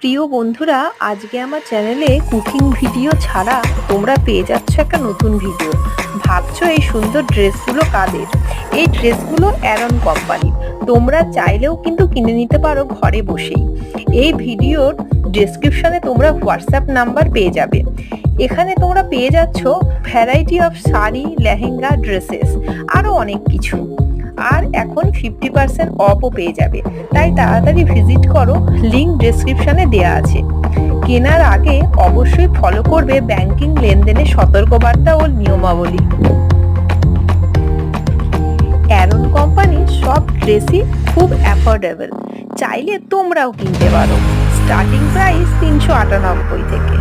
প্রিয় বন্ধুরা, আজকে আমার চ্যানেলে কুকিং ভিডিও ছাড়া তোমরা পেয়ে যাচ্ছ একটা নতুন ভিডিও। ভাবছো এই সুন্দর ড্রেসগুলো কাদের? এই ড্রেসগুলো অ্যারন কোম্পানির। তোমরা চাইলেও কিন্তু কিনে নিতে পারো ঘরে বসেই। এই ভিডিওর ডেসক্রিপশনে তোমরা হোয়াটসঅ্যাপ নাম্বার পেয়ে যাবে। এখানে তোমরা পেয়ে যাচ্ছ variety of sari, lehenga, dresses, আরও অনেক কিছু। আর এখন 50% অফও পেয়ে যাবে, তাই তাড়াতাড়ি ভিজিট করো, লিংক ডেসক্রিপশনে দেয়া আছে। কেনার আগে অবশ্যই ফলো করবে ব্যাংকিং লেনদেনের সতর্কবার্তা ও নিয়মাবলী। অ্যারন কোম্পানির সব ড্রেসই খুব অ্যাফোর্ডেবল, চাইলে তোমরাও কিনতে পারো। স্টার্টিং প্রাইস 398 থেকে।